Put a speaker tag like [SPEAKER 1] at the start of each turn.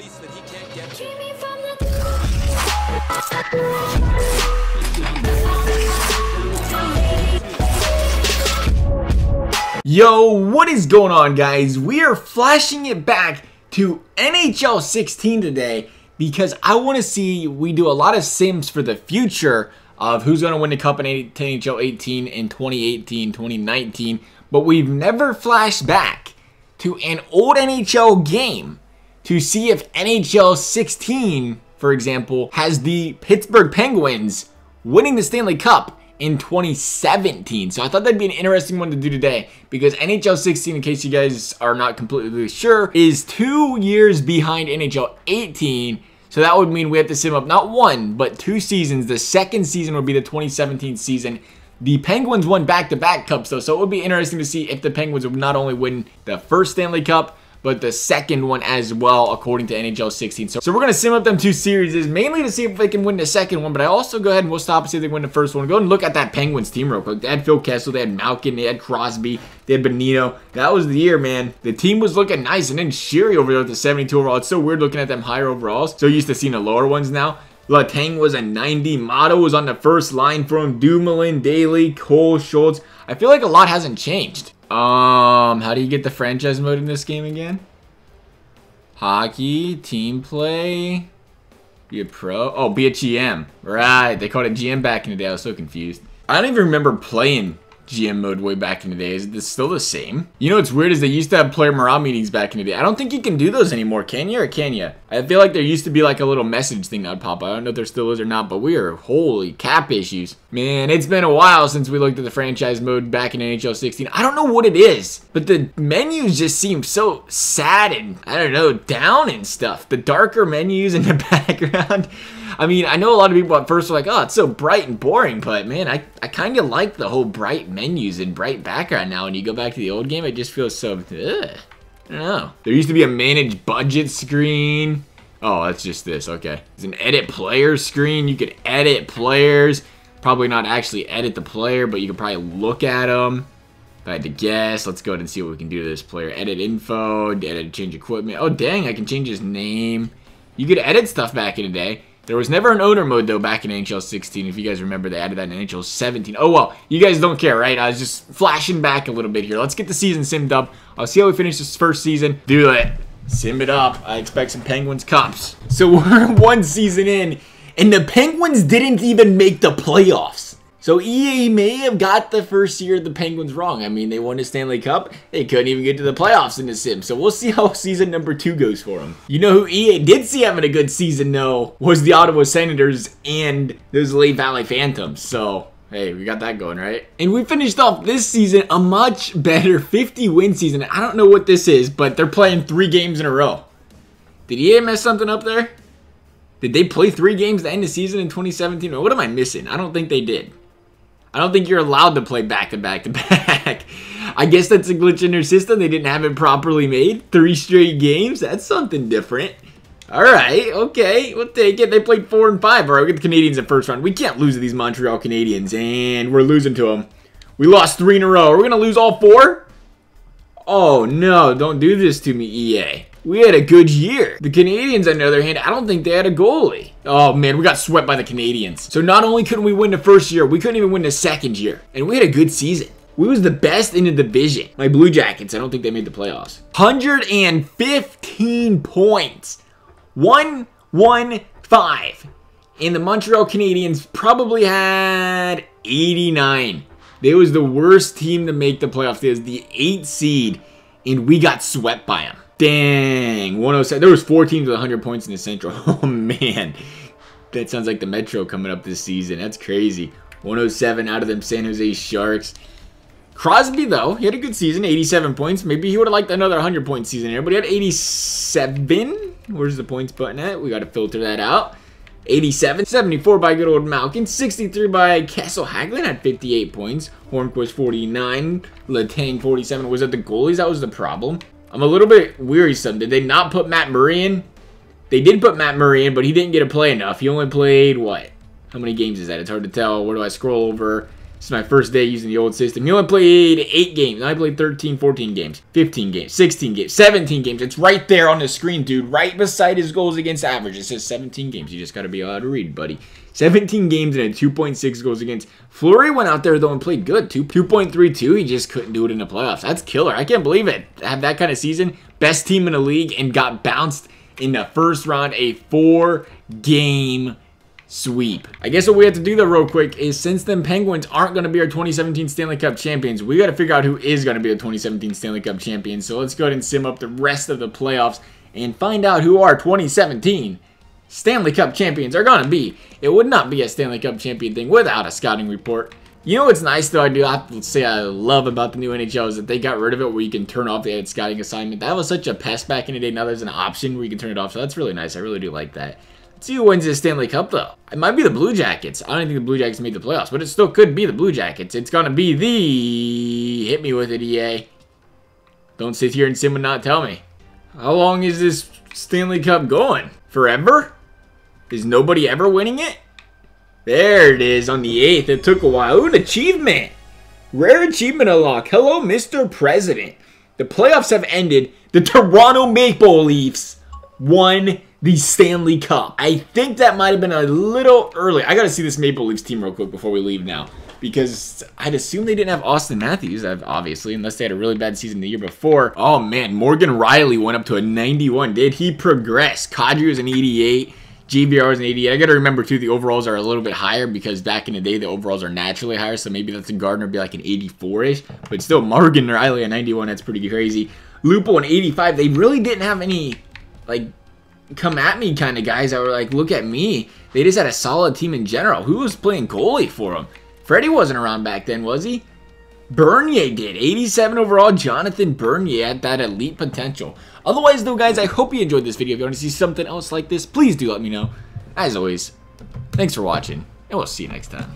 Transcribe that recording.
[SPEAKER 1] release that he can't get to.
[SPEAKER 2] Yo, what is going on, guys? We are flashing it back to NHL 16 today because I want to see we do a lot of sims for the future of who's going to win the cup in NHL 18 in 2018, 2019, but we've never flashed back to an old NHL game to see if NHL 16, for example, has the Pittsburgh Penguins winning the Stanley Cup in 2017. So I thought that'd be an interesting one to do today because NHL 16, in case you guys are not completely sure, is 2 years behind NHL 18. So that would mean we have to sim up not one, but 2 seasons. The second season would be the 2017 season. The Penguins won back-to-back cups though, so it would be interesting to see if the Penguins would not only win the first Stanley Cup, but the second one as well, according to NHL 16. So we're going to sim up them 2 series, mainly to see if they can win the second one, but I also go ahead and we'll stop and see if they win the first one. Go ahead and look at that Penguins team real quick. They had Phil Kessel, they had Malkin, they had Crosby, they had Bonino. That was the year, man. The team was looking nice, and then Sherry over there with the 72 overall. It's so weird looking at them higher overalls. So used to seeing the lower ones now. Letang was a 90. Motto was on the first line for him. Dumoulin, Daly, Cole, Schultz. I feel like a lot hasn't changed. How do you get the franchise mode in this game again? Hockey, team play, be a pro. Oh, be a GM. Right, they called it GM back in the day. I was so confused. I don't even remember playing GM mode way back in the day. Is it still the same? You know what's weird is they used to have player morale meetings back in the day. I don't think you can do those anymore, can you, or can you? I feel like there used to be like a little message thing that would pop up. I don't know if there still is or not, but we are, holy cap issues. Man, it's been a while since we looked at the franchise mode back in NHL 16. I don't know what it is, but the menus just seem so sad and, I don't know, down and stuff. The darker menus in the background. I mean, I know a lot of people at first were like, oh, it's so bright and boring, but man, I kind of like the whole bright menus and bright background now. When you go back to the old game, it just feels so, ugh. I don't know. There used to be a manage budget screen. Oh, that's just this, okay. There's an edit player screen. You could edit players. Probably not actually edit the player, but you could probably look at them. If I had to guess, let's go ahead and see what we can do to this player. Edit info, edit change equipment. Oh, dang, I can change his name. You could edit stuff back in the day. There was never an owner mode, though, back in NHL 16. If you guys remember, they added that in NHL 17. Oh, well, you guys don't care, right? I was just flashing back a little bit here. Let's get the season simmed up. I'll see how we finish this first season. Do it. Sim it up. I expect some Penguins cups. So we're 1 season in, and the Penguins didn't even make the playoffs. So EA may have got the first year of the Penguins wrong. I mean, they won the Stanley Cup. They couldn't even get to the playoffs in the sim. So we'll see how season number 2 goes for them. You know who EA did see having a good season, though, was the Ottawa Senators and those Lehigh Valley Phantoms. So, hey, we got that going, right? And we finished off this season a much better 50-win season. I don't know what this is, but they're playing 3 games in a row. Did EA mess something up there? Did they play 3 games to end the season in 2017? Or what am I missing? I don't think they did. I don't think you're allowed to play back-to-back-to-back. I guess that's a glitch in their system. They didn't have it properly made. 3 straight games? That's something different. Alright, okay. We'll take it. They played 4 and 5. Alright, we get the Canadiens in first round. We can't lose to these Montreal Canadiens, and we're losing to them. We lost 3 in a row. Are we going to lose all 4? Oh, no. Don't do this to me, EA. We had a good year. The Canadiens, on the other hand, I don't think they had a goalie. Oh, man, we got swept by the Canadiens. So not only couldn't we win the first year, we couldn't even win the second year. And we had a good season. We was the best in the division. My Blue Jackets, I don't think they made the playoffs. 115 points. 1-1-5. And the Montreal Canadiens probably had 89. They was the worst team to make the playoffs. They was the 8th seed, and we got swept by them. Dang, 107. There was 4 teams with 100 points in the Central. Oh, man. That sounds like the Metro coming up this season. That's crazy. 107 out of them San Jose Sharks. Crosby, though, he had a good season, 87 points. Maybe he would have liked another 100-point season here, but he had 87. Where's the points button at? We got to filter that out. 87. 74 by good old Malkin. 63 by Kessel. Hagelin had 58 points. Hornquist 49. Letang 47. Was that the goalies? That was the problem. I'm a little bit wearisome. Did they not put Matt Murray in? They did put Matt Murray in, but he didn't get to play enough. He only played, what? How many games is that? It's hard to tell. Where do I scroll over? This is my first day using the old system. He only played 8 games. I played 13, 14 games, 15 games, 16 games, 17 games. It's right there on the screen, dude. Right beside his goals against average. It says 17 games. You just got to be able to read, buddy. 17 games and a 2.6 goals against. Fleury went out there, though, and played good. 2.32. He just couldn't do it in the playoffs. That's killer. I can't believe it. Have that kind of season. Best team in the league and got bounced in the first round. A 4-game sweep. I guess what we have to do though real quick is, since them Penguins aren't going to be our 2017 Stanley Cup champions, we got to figure out who is going to be the 2017 Stanley Cup champions. So let's go ahead and sim up the rest of the playoffs and find out who our 2017 Stanley Cup champions are going to be. It would not be a Stanley Cup champion thing without a scouting report. You know what's nice though, I have to say I love about the new NHL is that they got rid of it where you can turn off the added scouting assignment. That was such a pest back in the day. Now there's an option where you can turn it off, so that's really nice. I really do like that. Let's see who wins this Stanley Cup, though. It might be the Blue Jackets. I don't think the Blue Jackets made the playoffs, but it still could be the Blue Jackets. It's going to be the... Hit me with it, EA. Don't sit here and sim and not tell me. How long is this Stanley Cup going? Forever? Is nobody ever winning it? There it is on the 8th. It took a while. Ooh, an achievement. Rare achievement unlock. Hello, Mr. President. The playoffs have ended. The Toronto Maple Leafs won the Stanley Cup. I think that might have been a little early. I got to see this Maple Leafs team real quick before we leave now, because I'd assume they didn't have Austin Matthews, obviously, unless they had a really bad season the year before. Oh, man. Morgan Riley went up to a 91. Did he progress? Kadri was an 88. GVR was an 88. I got to remember, too, the overalls are a little bit higher because back in the day, the overalls are naturally higher, so maybe that's a Gardner be like an 84-ish. But still, Morgan Riley, a 91, that's pretty crazy. Lupo, an 85. They really didn't have any, like, come at me kind of guys that were like, look at me. They just had a solid team in general. Who was playing goalie for them? Freddie wasn't around back then, was he? Bernier did. 87 overall. Jonathan Bernier had that elite potential. Otherwise, though, guys, I hope you enjoyed this video. If you want to see something else like this, please do let me know. As always, thanks for watching, and we'll see you next time.